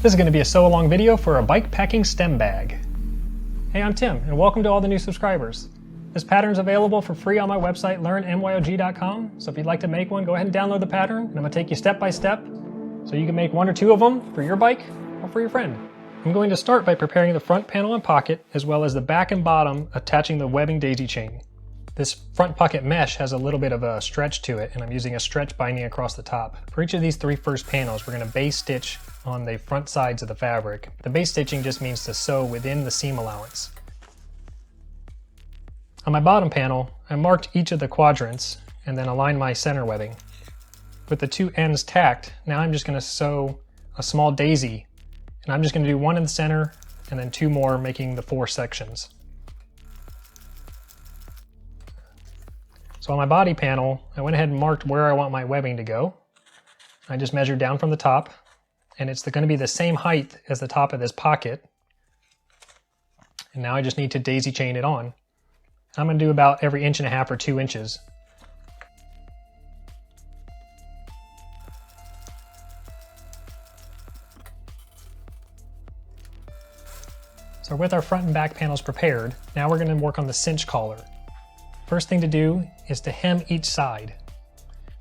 This is going to be a sew-along video for a bike packing stem bag. Hey, I'm Tim, and welcome to all the new subscribers. This pattern is available for free on my website, learnmyog.com, so if you'd like to make one, go ahead and download the pattern, and I'm going to take you step by step so you can make one or two of them for your bike or for your friend. I'm going to start by preparing the front panel and pocket, as well as the back and bottom attaching the webbing daisy chain. This front pocket mesh has a little bit of a stretch to it, and I'm using a stretch binding across the top. For each of these three first panels, we're going to base stitch on the front sides of the fabric. The base stitching just means to sew within the seam allowance. On my bottom panel, I marked each of the quadrants and then aligned my center webbing. With the two ends tacked, now I'm just going to sew a small daisy, and I'm just going to do one in the center and then two more, making the 4 sections. So on my body panel, I went ahead and marked where I want my webbing to go. I just measured down from the top, and it's going to be the same height as the top of this pocket. And now I just need to daisy chain it on. I'm going to do about every 1.5 inches or 2 inches. So with our front and back panels prepared, now we're going to work on the cinch collar. First thing to do is to hem each side.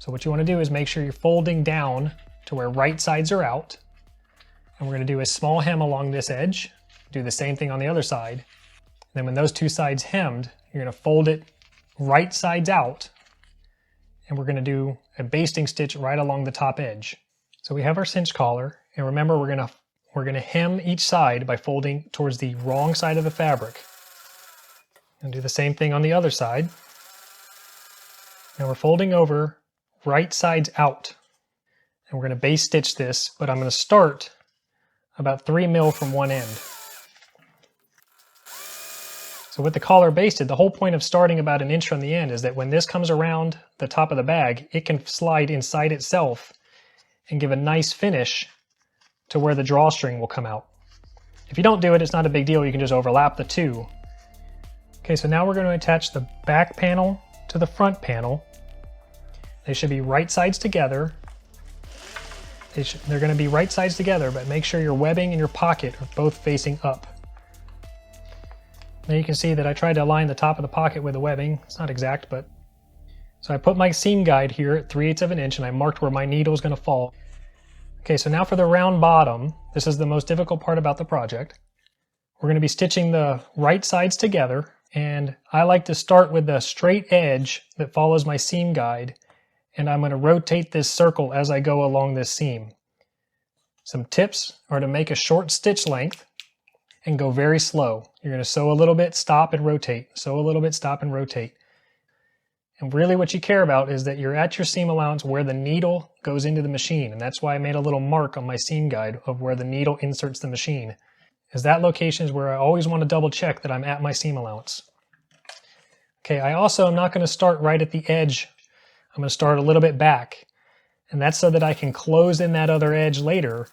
So what you want to do is make sure you're folding down to where right sides are out. And we're going to do a small hem along this edge. Do the same thing on the other side. And then when those two sides hemmed, you're going to fold it right sides out. And we're going to do a basting stitch right along the top edge. So we have our cinch collar. And remember, we're going to hem each side by folding towards the wrong side of the fabric. And do the same thing on the other side. Now we're folding over right sides out. And we're going to base stitch this, but I'm going to start about 3 mil from one end. So with the collar basted, the whole point of starting about 1 inch from the end is that when this comes around the top of the bag, it can slide inside itself and give a nice finish to where the drawstring will come out. If you don't do it, it's not a big deal. You can just overlap the two. Okay, so now we're going to attach the back panel to the front panel. They should be right sides together. They're going to be right sides together, but make sure your webbing and your pocket are both facing up. Now you can see that I tried to align the top of the pocket with the webbing. It's not exact, but... So I put my seam guide here at 3/8 of an inch, and I marked where my needle is going to fall. Okay, so now for the round bottom, this is the most difficult part about the project. We're going to be stitching the right sides together, and I like to start with the straight edge that follows my seam guide, and I'm going to rotate this circle as I go along this seam. Some tips are to make a short stitch length and go very slow. You're going to sew a little bit, stop and rotate. Sew a little bit, stop and rotate. And really what you care about is that you're at your seam allowance where the needle goes into the machine. And that's why I made a little mark on my seam guide of where the needle inserts the machine. As that location is where I always want to double check that I'm at my seam allowance. Okay, I also am not going to start right at the edge. I'm going to start a little bit back, and that's so that I can close in that other edge later.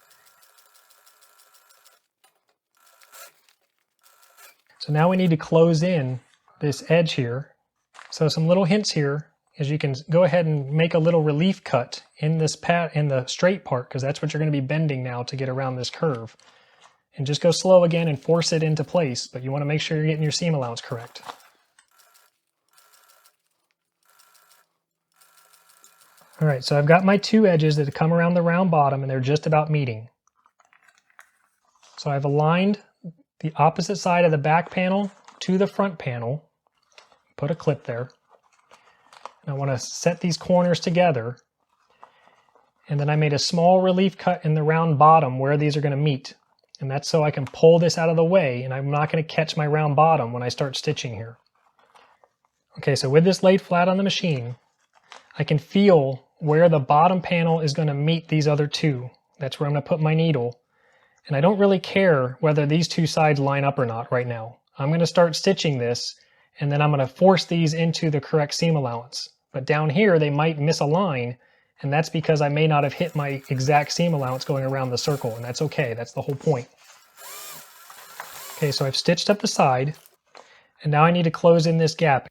So now we need to close in this edge here. So some little hints here is you can go ahead and make a little relief cut in this in the straight part, because that's what you're going to be bending now to get around this curve. And just go slow again and force it into place, but you want to make sure you're getting your seam allowance correct. All right, so I've got my two edges that come around the round bottom, and they're just about meeting. So I've aligned the opposite side of the back panel to the front panel. Put a clip there. And I want to set these corners together. And then I made a small relief cut in the round bottom where these are going to meet. And that's so I can pull this out of the way, and I'm not going to catch my round bottom when I start stitching here. Okay, so with this laid flat on the machine, I can feel where the bottom panel is going to meet these other two. That's where I'm going to put my needle. And I don't really care whether these two sides line up or not right now. I'm going to start stitching this, and then I'm going to force these into the correct seam allowance. But down here they might misalign, and that's because I may not have hit my exact seam allowance going around the circle, and that's okay. That's the whole point. Okay, so I've stitched up the side, and now I need to close in this gap.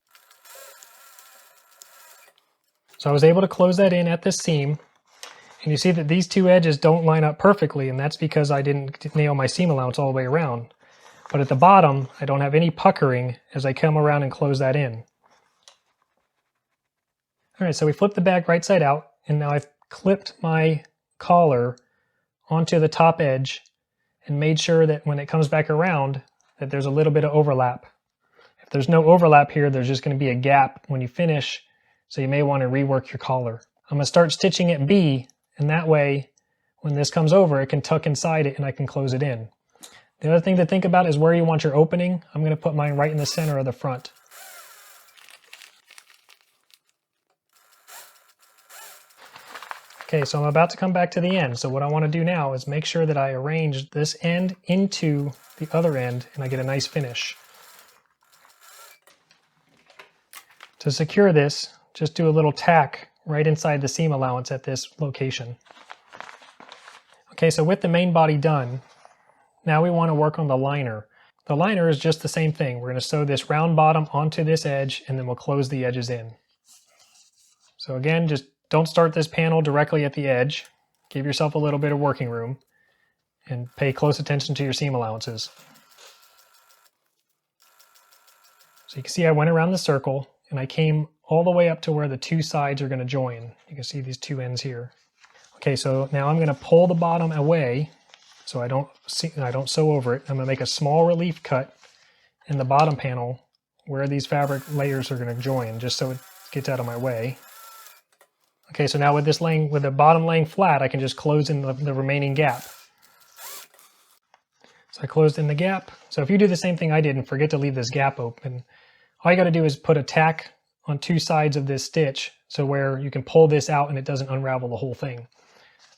So I was able to close that in at this seam, And you see that these two edges don't line up perfectly, and that's because I didn't nail my seam allowance all the way around. But at the bottom, I don't have any puckering as I come around and close that in. All right, so we flipped the bag right side out, and now I've clipped my collar onto the top edge and made sure that when it comes back around that there's a little bit of overlap. If there's no overlap here, there's just going to be a gap when you finish, so you may want to rework your collar. I'm going to start stitching at B, and that way when this comes over, it can tuck inside it and I can close it in. The other thing to think about is where you want your opening. I'm going to put mine right in the center of the front. Okay, so I'm about to come back to the end. So what I want to do now is make sure that I arrange this end into the other end and I get a nice finish. To secure this, just do a little tack right inside the seam allowance at this location. Okay, so with the main body done, now we want to work on the liner. The liner is just the same thing. We're going to sew this round bottom onto this edge and then we'll close the edges in. So again, just don't start this panel directly at the edge. Give yourself a little bit of working room and pay close attention to your seam allowances. So you can see I went around the circle and I came all the way up to where the two sides are going to join. You can see these two ends here. Okay, so now I'm going to pull the bottom away so I don't sew over it. I'm going to make a small relief cut in the bottom panel where these fabric layers are going to join, just so it gets out of my way. Okay, so now with the bottom laying flat, I can just close in the remaining gap. So I closed in the gap. So if you do the same thing I did and forget to leave this gap open, all you got to do is put a tack on two sides of this stitch so where you can pull this out and it doesn't unravel the whole thing.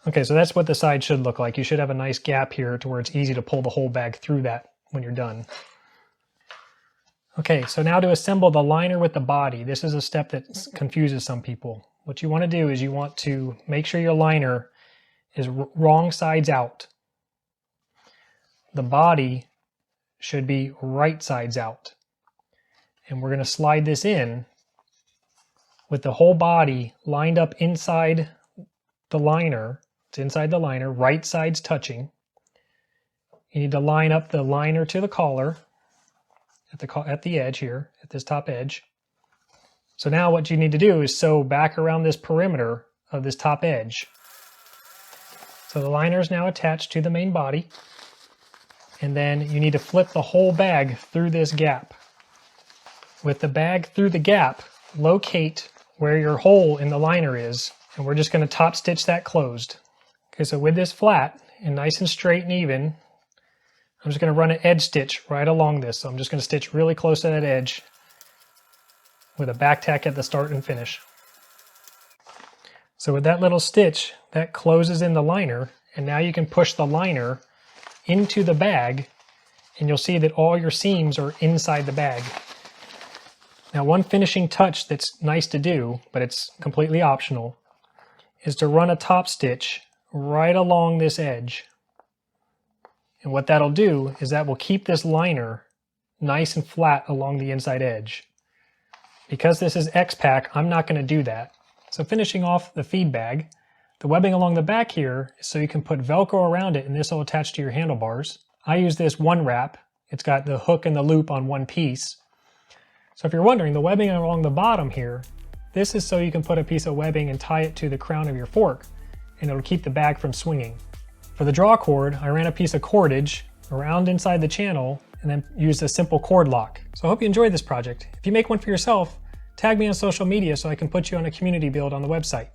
Okay, so that's what the side should look like. You should have a nice gap here to where it's easy to pull the whole bag through that when you're done. Okay, so now to assemble the liner with the body. This is a step that confuses some people. What you want to do is you want to make sure your liner is wrong sides out. The body should be right sides out. And we're going to slide this in with the whole body lined up inside the liner. It's inside the liner, right sides touching. You need to line up the liner to the collar at the edge here, at this top edge. So now what you need to do is sew back around this perimeter of this top edge. So the liner is now attached to the main body, and then you need to flip the whole bag through this gap. With the bag through the gap, locate where your hole in the liner is, and we're just going to top stitch that closed. Okay, so with this flat and nice and straight and even, I'm just going to run an edge stitch right along this. So I'm just going to stitch really close to that edge with a back tack at the start and finish. So with that little stitch, that closes in the liner, and now you can push the liner into the bag, and you'll see that all your seams are inside the bag. Now, one finishing touch that's nice to do, but it's completely optional, is to run a top stitch right along this edge. And what that'll do is that will keep this liner nice and flat along the inside edge. Because this is X-Pack, I'm not going to do that. So finishing off the feed bag, the webbing along the back here is so you can put Velcro around it and this will attach to your handlebars. I use this one wrap. It's got the hook and the loop on one piece. So if you're wondering, the webbing along the bottom here, this is so you can put a piece of webbing and tie it to the crown of your fork, and it'll keep the bag from swinging. For the draw cord, I ran a piece of cordage around inside the channel and then used a simple cord lock. So I hope you enjoyed this project. If you make one for yourself, tag me on social media so I can put you on a community build on the website.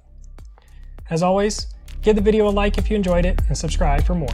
As always, give the video a like if you enjoyed it and subscribe for more.